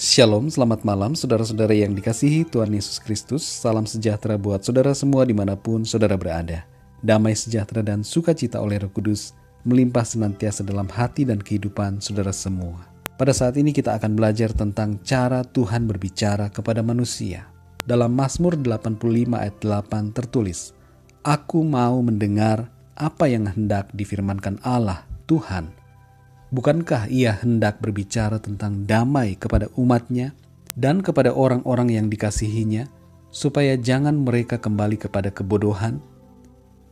Shalom, selamat malam saudara-saudara yang dikasihi Tuhan Yesus Kristus. Salam sejahtera buat saudara semua dimanapun saudara berada. Damai sejahtera dan sukacita oleh Roh Kudus melimpah senantiasa dalam hati dan kehidupan saudara semua. Pada saat ini kita akan belajar tentang cara Tuhan berbicara kepada manusia. Dalam Mazmur 85 ayat 8 tertulis, "Aku mau mendengar apa yang hendak difirmankan Allah, Tuhan. Bukankah ia hendak berbicara tentang damai kepada umatnya dan kepada orang-orang yang dikasihinya, supaya jangan mereka kembali kepada kebodohan?"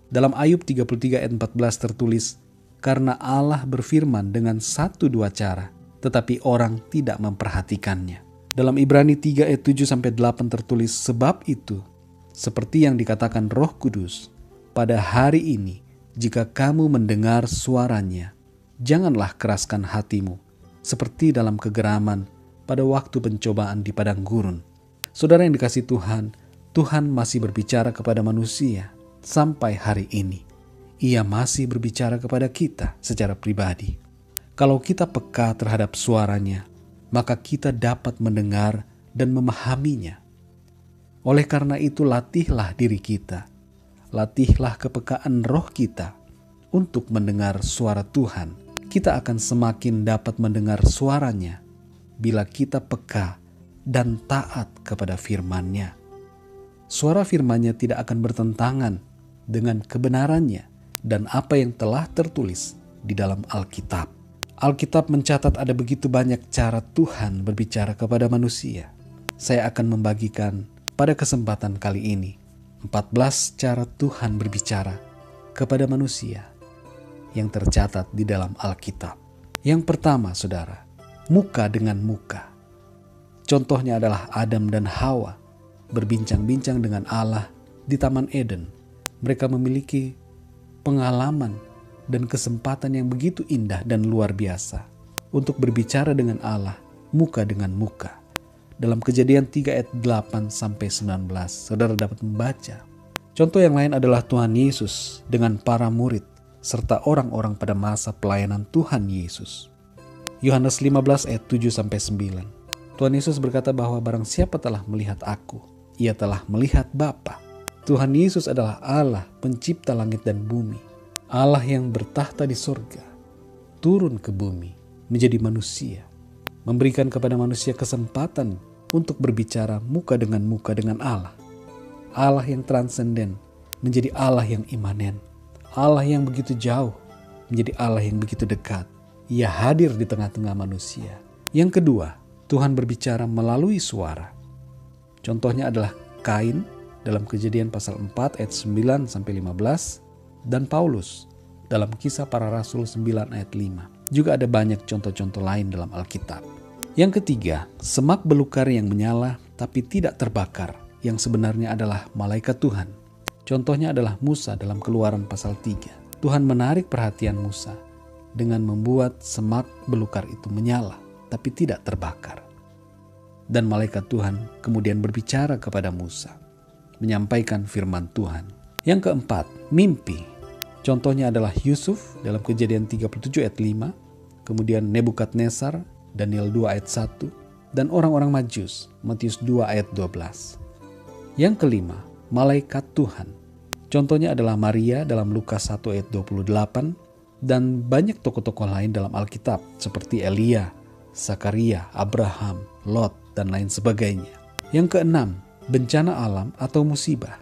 Dalam Ayub 33 ayat 14 tertulis, "Karena Allah berfirman dengan 1-2 cara, tetapi orang tidak memperhatikannya." Dalam Ibrani 3 ayat 7-8 tertulis, "Sebab itu, seperti yang dikatakan Roh Kudus, pada hari ini, jika kamu mendengar suaranya, janganlah keraskan hatimu, seperti dalam kegeraman pada waktu pencobaan di padang gurun." Saudara yang dikasihi Tuhan, Tuhan masih berbicara kepada manusia sampai hari ini. Ia masih berbicara kepada kita secara pribadi. Kalau kita peka terhadap suaranya, maka kita dapat mendengar dan memahaminya. Oleh karena itu, latihlah diri kita, latihlah kepekaan roh kita untuk mendengar suara Tuhan. Kita akan semakin dapat mendengar suaranya bila kita peka dan taat kepada firman-Nya. Suara firman-Nya tidak akan bertentangan dengan kebenarannya dan apa yang telah tertulis di dalam Alkitab. Alkitab mencatat ada begitu banyak cara Tuhan berbicara kepada manusia. Saya akan membagikan pada kesempatan kali ini 14 cara Tuhan berbicara kepada manusia yang tercatat di dalam Alkitab. Yang pertama, saudara, muka dengan muka. Contohnya adalah Adam dan Hawa berbincang-bincang dengan Allah di Taman Eden. Mereka memiliki pengalaman dan kesempatan yang begitu indah dan luar biasa untuk berbicara dengan Allah muka dengan muka. Dalam Kejadian 3 ayat 8-19, saudara dapat membaca. Contoh yang lain adalah Tuhan Yesus dengan para murid serta orang-orang pada masa pelayanan Tuhan Yesus. Yohanes 15 ayat 7-9. Tuhan Yesus berkata bahwa barang siapa telah melihat aku, ia telah melihat Bapa. Tuhan Yesus adalah Allah pencipta langit dan bumi. Allah yang bertahta di sorga, turun ke bumi menjadi manusia, memberikan kepada manusia kesempatan untuk berbicara muka dengan Allah. Allah yang transenden menjadi Allah yang imanen. Allah yang begitu jauh menjadi Allah yang begitu dekat. Ia hadir di tengah-tengah manusia. Yang kedua, Tuhan berbicara melalui suara. Contohnya adalah Kain dalam Kejadian pasal 4 ayat 9-15 dan Paulus dalam Kisah Para Rasul 9 ayat 5. Juga ada banyak contoh-contoh lain dalam Alkitab. Yang ketiga, semak belukar yang menyala tapi tidak terbakar, yang sebenarnya adalah malaikat Tuhan. Contohnya adalah Musa dalam Keluaran pasal 3. Tuhan menarik perhatian Musa dengan membuat semak belukar itu menyala tapi tidak terbakar. Dan malaikat Tuhan kemudian berbicara kepada Musa, menyampaikan firman Tuhan. Yang keempat, mimpi. Contohnya adalah Yusuf dalam Kejadian 37 ayat 5, kemudian Nebukadnezar, Daniel 2 ayat 1, dan orang-orang Majus, Matius 2 ayat 12. Yang kelima, malaikat Tuhan. Contohnya adalah Maria dalam Lukas 1 ayat 28, dan banyak tokoh-tokoh lain dalam Alkitab seperti Elia, Zakaria, Abraham, Lot, dan lain sebagainya. Yang keenam, bencana alam atau musibah.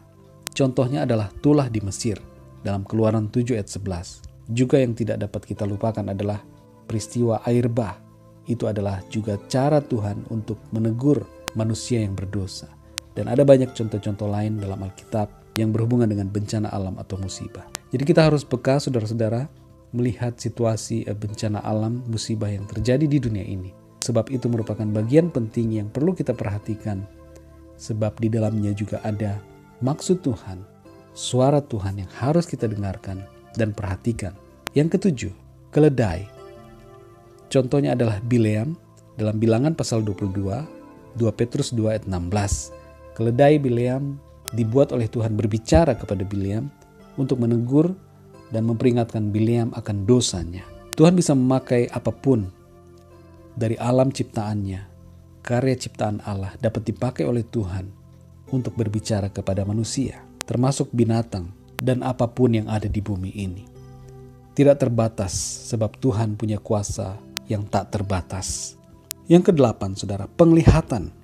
Contohnya adalah tulah di Mesir dalam Keluaran 7 ayat 11. Juga yang tidak dapat kita lupakan adalah peristiwa air bah. Itu adalah juga cara Tuhan untuk menegur manusia yang berdosa. Dan ada banyak contoh-contoh lain dalam Alkitab yang berhubungan dengan bencana alam atau musibah. Jadi kita harus peka, saudara-saudara, melihat situasi bencana alam, musibah yang terjadi di dunia ini. Sebab itu merupakan bagian penting yang perlu kita perhatikan. Sebab di dalamnya juga ada maksud Tuhan, suara Tuhan yang harus kita dengarkan dan perhatikan. Yang ketujuh, keledai. Contohnya adalah Bileam dalam Bilangan pasal 22, 2 Petrus 2 ayat 16. Keledai Bileam dibuat oleh Tuhan berbicara kepada Bileam untuk menegur dan memperingatkan Bileam akan dosanya. Tuhan bisa memakai apapun dari alam ciptaannya karya ciptaan Allah dapat dipakai oleh Tuhan untuk berbicara kepada manusia, termasuk binatang dan apapun yang ada di bumi ini. Tidak terbatas sebab Tuhan punya kuasa yang tak terbatas. Yang kedelapan, saudara, penglihatan.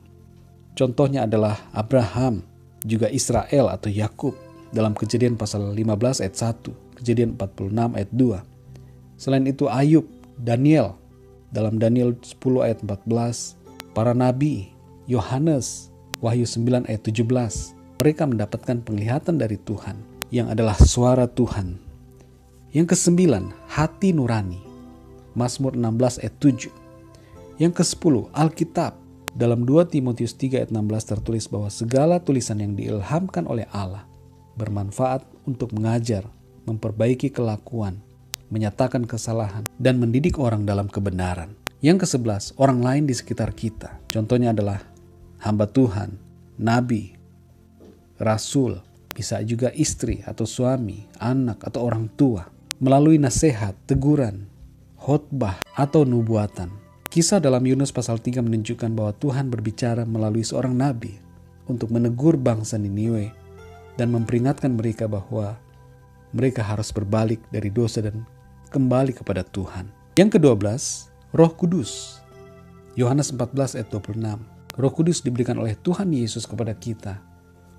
Contohnya adalah Abraham, juga Israel atau Yakub dalam Kejadian pasal 15 ayat 1, Kejadian 46 ayat 2. Selain itu Ayub, Daniel dalam Daniel 10 ayat 14, para nabi, Yohanes, Wahyu 9 ayat 17. Mereka mendapatkan penglihatan dari Tuhan yang adalah suara Tuhan. Yang kesembilan, hati nurani. Mazmur 16 ayat 7. Yang ke-10, Alkitab. Dalam 2 Timotius 3 ayat 16 tertulis bahwa segala tulisan yang diilhamkan oleh Allah bermanfaat untuk mengajar, memperbaiki kelakuan, menyatakan kesalahan, dan mendidik orang dalam kebenaran. Yang ke-11, orang lain di sekitar kita. Contohnya adalah hamba Tuhan, nabi, rasul, bisa juga istri atau suami, anak atau orang tua. Melalui nasihat, teguran, khotbah, atau nubuatan. Kisah dalam Yunus pasal 3 menunjukkan bahwa Tuhan berbicara melalui seorang nabi untuk menegur bangsa Niniwe dan memperingatkan mereka bahwa mereka harus berbalik dari dosa dan kembali kepada Tuhan. Yang ke-12, Roh Kudus. Yohanes 14 ayat 26. Roh Kudus diberikan oleh Tuhan Yesus kepada kita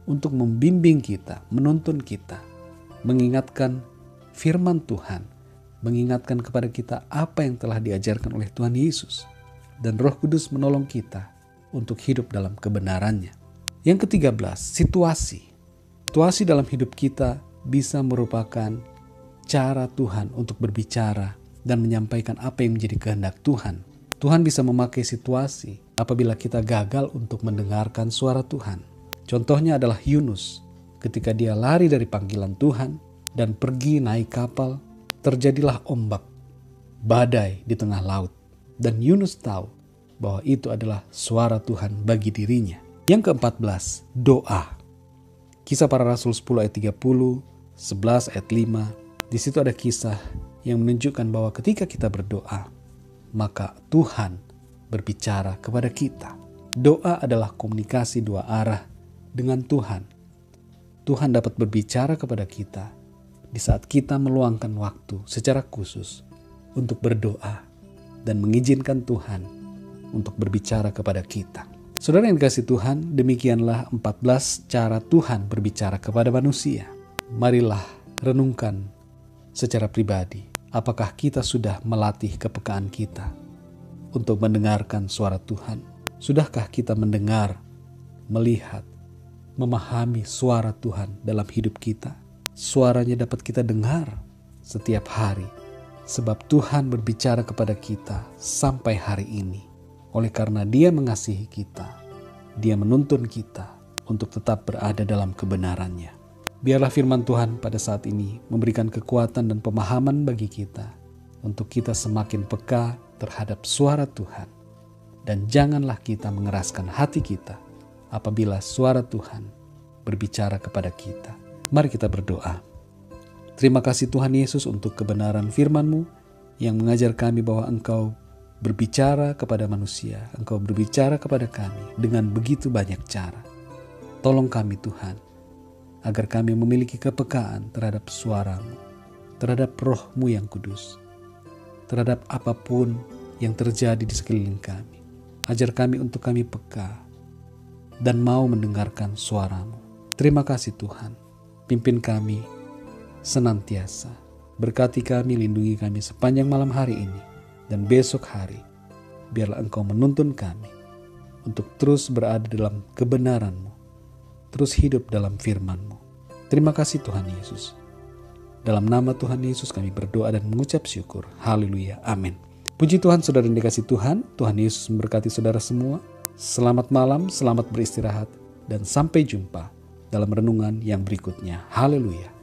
untuk membimbing kita, menuntun kita, mengingatkan firman Tuhan, mengingatkan kepada kita apa yang telah diajarkan oleh Tuhan Yesus. Dan Roh Kudus menolong kita untuk hidup dalam kebenarannya. Yang ke-13, situasi. Situasi dalam hidup kita bisa merupakan cara Tuhan untuk berbicara dan menyampaikan apa yang menjadi kehendak Tuhan. Tuhan bisa memakai situasi apabila kita gagal untuk mendengarkan suara Tuhan. Contohnya adalah Yunus. Ketika dia lari dari panggilan Tuhan dan pergi naik kapal, terjadilah ombak, badai di tengah laut. Dan Yunus tahu bahwa itu adalah suara Tuhan bagi dirinya. Yang ke-14, doa. Kisah Para Rasul 10 ayat 30, 11 ayat 5. Di situ ada kisah yang menunjukkan bahwa ketika kita berdoa, maka Tuhan berbicara kepada kita. Doa adalah komunikasi dua arah dengan Tuhan. Tuhan dapat berbicara kepada kita di saat kita meluangkan waktu secara khusus untuk berdoa dan mengizinkan Tuhan untuk berbicara kepada kita. Saudara yang dikasihi Tuhan, demikianlah 14 cara Tuhan berbicara kepada manusia. Marilah renungkan secara pribadi, apakah kita sudah melatih kepekaan kita untuk mendengarkan suara Tuhan? Sudahkah kita mendengar, melihat, memahami suara Tuhan dalam hidup kita? Suaranya dapat kita dengar setiap hari, sebab Tuhan berbicara kepada kita sampai hari ini. Oleh karena Dia mengasihi kita, Dia menuntun kita untuk tetap berada dalam kebenarannya. Biarlah firman Tuhan pada saat ini memberikan kekuatan dan pemahaman bagi kita untuk kita semakin peka terhadap suara Tuhan. Dan janganlah kita mengeraskan hati kita apabila suara Tuhan berbicara kepada kita. Mari kita berdoa. Terima kasih Tuhan Yesus untuk kebenaran firman-Mu yang mengajar kami bahwa Engkau berbicara kepada manusia, Engkau berbicara kepada kami dengan begitu banyak cara. Tolong kami Tuhan, agar kami memiliki kepekaan terhadap suara-Mu, terhadap Roh-Mu yang kudus, terhadap apapun yang terjadi di sekeliling kami. Ajar kami untuk kami peka dan mau mendengarkan suara-Mu. Terima kasih Tuhan. Pimpin kami senantiasa. Berkati kami, lindungi kami sepanjang malam hari ini dan besok hari. Biarlah Engkau menuntun kami untuk terus berada dalam kebenaran-Mu, terus hidup dalam firman-Mu. Terima kasih Tuhan Yesus. Dalam nama Tuhan Yesus kami berdoa dan mengucap syukur. Haleluya. Amin. Puji Tuhan, saudara yang dikasihi Tuhan. Tuhan Yesus memberkati saudara semua. Selamat malam, selamat beristirahat, dan sampai jumpa dalam renungan yang berikutnya. Haleluya.